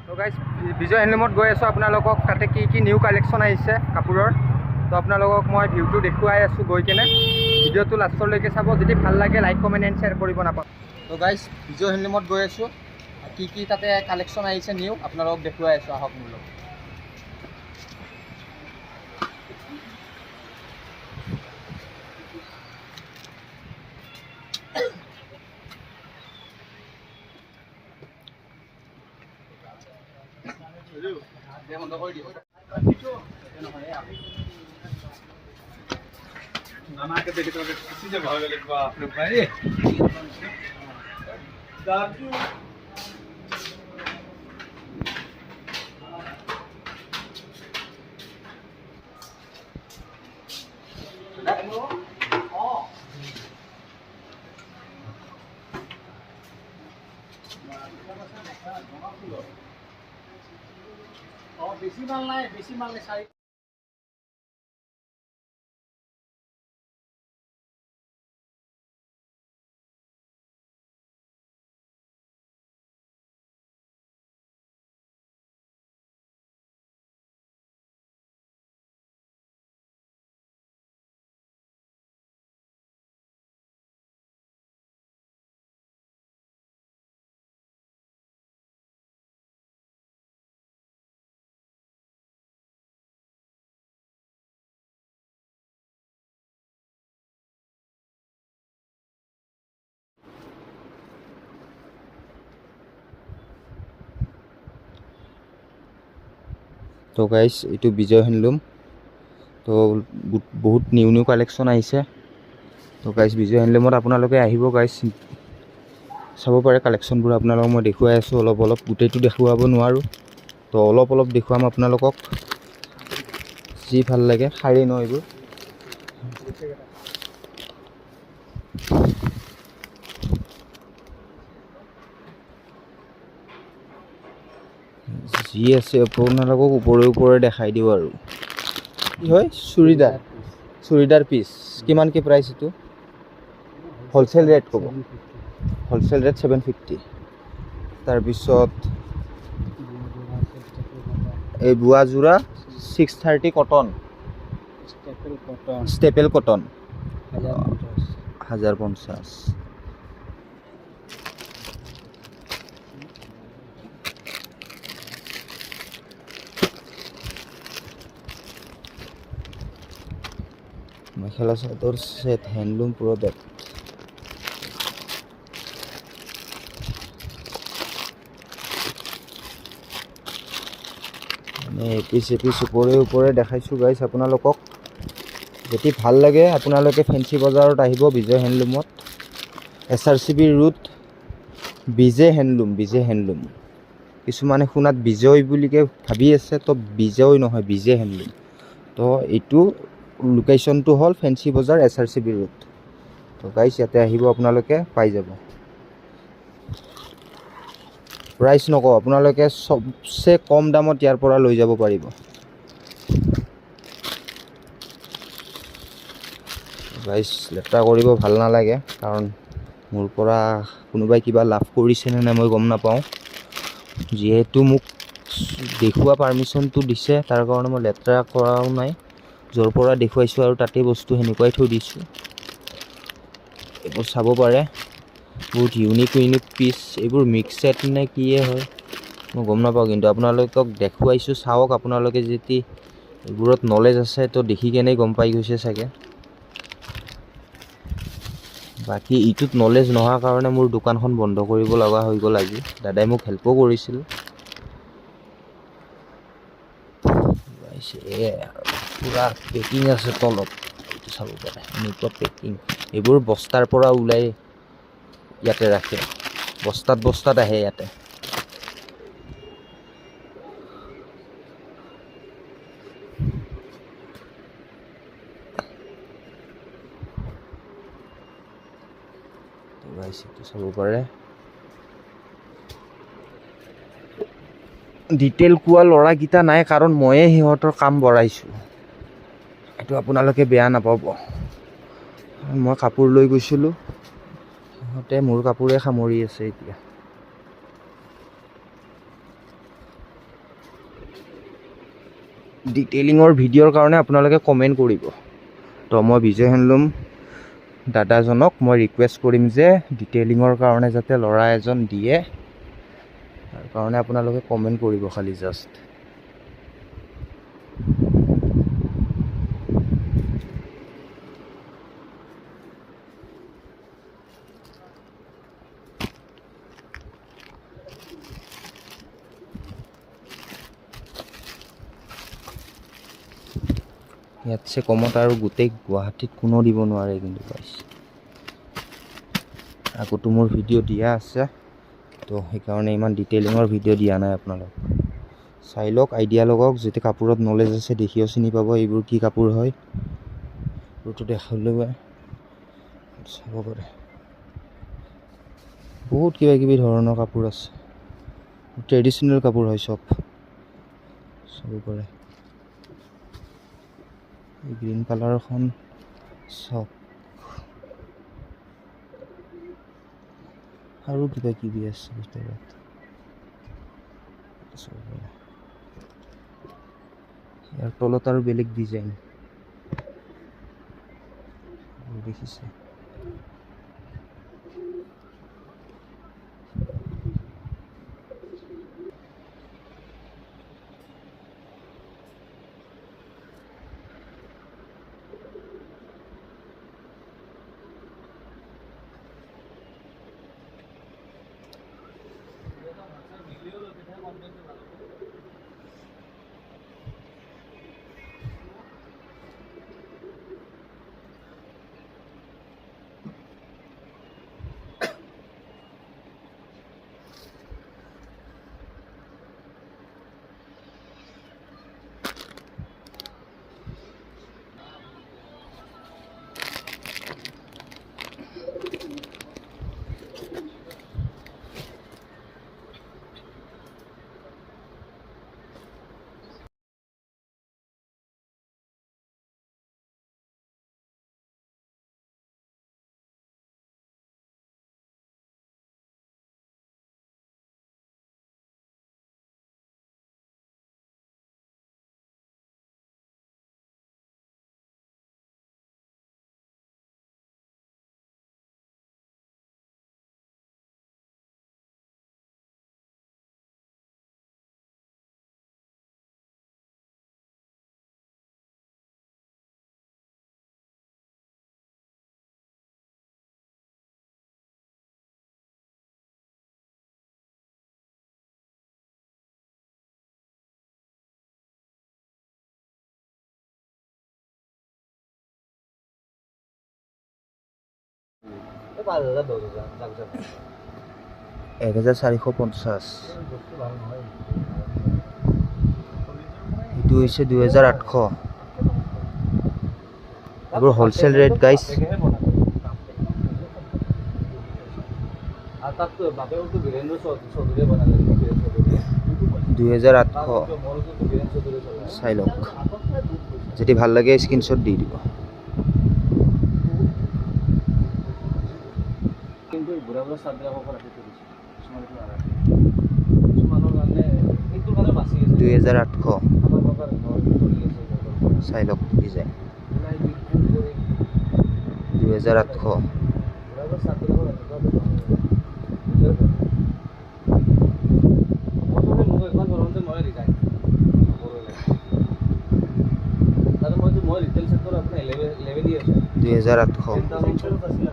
তো গাইজ বিজয় হেণ্ডলুমত গৈ আছোঁ আপোনালোকক তাতে কি নিউ কালেকশ্যন আহিছে কাপোৰৰ। তো আপোনালোকক মই ভিউটো দেখুৱাই আছোঁ গৈ কেনে। ভিডিঅ'টো লাষ্টলৈকে চাব, যদি ভাল লাগে লাইক কমেণ্ট এণ্ড শ্বেয়াৰ কৰিব নাপাহৰিব। তো গাইজ বিজয় হেণ্ডলুমত গৈ আছোঁ, কি তাতে কালেকশ্যন আহিছে নিউ আপোনালোকক দেখুৱাই আছোঁ, আহক মোৰ লগত। বন্ধ কৰি দিওঁ আমাকে দেখে তোমাকে খুশি যে ভালো লাগে বাপ রে ভাই দাদু বেশি মাল নাই শাড়ি। তো গাইজ এইটো বিজয় হেণ্ডলুম। তো বহুত নিউ কালেকশ্যন আহিছে। তো গাইজ বিজয় হেণ্ডলুমত আপোনালোকে আহিব গাইজ, চাব পাৰে কালেকশ্যনবোৰ আপোনালোকক মই দেখুৱাই আছোঁ অলপ গোটেইটো দেখুৱাব নোৱাৰোঁ। তো অলপ দেখুৱাম আপোনালোকক, যি ভাল লাগে। শাৰী ন এইবোৰ, যি আছে আপোনালোকক ওপৰে দেখাই দিওঁ আৰু। কি হয় চুৰিদাৰ পিচ কিমানকৈ প্ৰাইচ এইটো? হ'লচেল ৰেট ক'ব, হ'লচেল ৰেট 750। তাৰপিছত এই বোৱা যোৰা 630 cotton, ষ্টেপেল cotton 1050। Mekhela chador set handloom product. এপিচ ওপৰে দেখাইছোঁ গাইজ আপোনালোকক। যদি ভাল লাগে আপোনালোকে ফেঞ্চি বজাৰত আহিব বিজয় হেণ্ডলুমত, SRCB ৰোড বিজয় হেণ্ডলুম। কিছুমানে শুনাত বিজয় বুলিকে ভাবি আছে, তো বিজয় নহয়, বিজয় হেণ্ডলুম। তো এইটো লোকেশ্যনটো হ'ল ফেঞ্চি বজাৰ SRCB ৰোড। তো গাইজ ইয়াতে আহিব, আপোনালোকে পাই যাব। প্ৰাইচ নকওঁ, আপোনালোকে চবচে কম দামত ইয়াৰ পৰা লৈ যাব পাৰিব। গাইজ লেতেৰা কৰিব ভাল নালাগে, কাৰণ মোৰ পৰা কোনোবাই কিবা লাভ কৰিছেনে নাই মই গম নাপাওঁ। যিহেতু মোক দেখুওৱা পাৰ্মিশ্যনটো দিছে, তাৰ কাৰণে মই লেতেৰা কৰাও নাই। য'ৰ পৰা দেখুৱাইছোঁ আৰু তাতেই বস্তু সেনেকুৱাই থৈ দিছোঁ। এইবোৰ চাব পাৰে, বহুত ইউনিক পিচ। এইবোৰ মিক্স ছেট নে কিয়ে হয় মই গম নাপাওঁ, কিন্তু আপোনালোকক দেখুৱাইছোঁ, চাওক। আপোনালোকে যদি এইবোৰত নলেজ আছে তো দেখি কেনে গম পাই গৈছে চাগে। বাকী ইটোত নলেজ নোহোৱাৰ কাৰণে মোৰ দোকানখন বন্ধ কৰিব লগা হৈ গ'ল আজি। দাদাই মোক হেল্পো কৰিছিল। পূৰা পেকিং আছে তলত, এইটো চাব পাৰে। এনেকুৱা পেকিং, এইবোৰ বস্তাৰ পৰা ওলাই ইয়াতে ৰাখে, বস্তাত আহে ইয়াতে। এইটো চাব পাৰে। ডিটেইল কোৱা ল'ৰাকেইটা নাই, কাৰণ ময়ে সিহঁতৰ কাম বঢ়াইছোঁ। এইটো আপোনালোকে বেয়া নাপাব। মই কাপোৰ লৈ গৈছিলোঁ, সিহঁতে মোৰ কাপোৰে সামৰি আছে এতিয়া। ডিটেইলিঙৰ ভিডিঅ'ৰ কাৰণে আপোনালোকে কমেণ্ট কৰিব। তো মই বিজয় হেণ্ডলুম দাদাজনক মই ৰিকুৱেষ্ট কৰিম যে ডিটেইলিঙৰ কাৰণে যাতে ল'ৰা এজন দিয়ে, তাৰ কাৰণে আপোনালোকে কমেণ্ট কৰিব খালি জাষ্ট। ইয়াতছে কমত আৰু গোটেই গুৱাহাটীত কোনো দিব নোৱাৰে কিন্তু গাইছ। আগতো মোৰ ভিডিঅ' দিয়া আছে, তো সেইকাৰণে ইমান ডিটেইলিঙৰ ভিডিঅ' দিয়া নাই আপোনালোক। চাই লওক, আইডিয়া লগাওক, যেতিয়া কাপোৰত নলেজ আছে দেখিও চিনি পাব এইবোৰ কি কাপোৰ হয়। এইবোৰতো দেখালেও চাব পাৰে, বহুত কিবা কিবি ধৰণৰ কাপোৰ আছে, ট্ৰেডিশ্যনেল কাপোৰ হয় চব, চাব পাৰে। এই গ্ৰীণ কালাৰখন চাওক, আৰু কিবা কিবি আছে ভিতৰত চাব পাৰে। ইয়াৰ তলত আৰু বেলেগ ডিজাইন দেখিছে। এক 1450, এইটো হৈছে 2800। এইবোৰ হ'লচেল ৰেট গাইছ। 2800 চাই লওক, যদি ভাল লাগে স্ক্ৰীনশ্বট দি দিব। কিন্তু বুঢ়া চাৰ্টবিলাকক ৰাখি থৈ দিছে, কিছুমানৰ কাৰণে এইটোৰ কাৰণে বাচি আছে। 2800 আমাৰ বাবাৰ ঘৰ চলি আছে, চাই লওক ডিজাইন। ওলাই বিক্ৰী কৰি 2800 বুঢ়া চাৰ্টবিলাকক ৰাখিব। মই ৰিটেইল চেক্টৰ আপোনাৰ 11 দি আছোঁ। 2800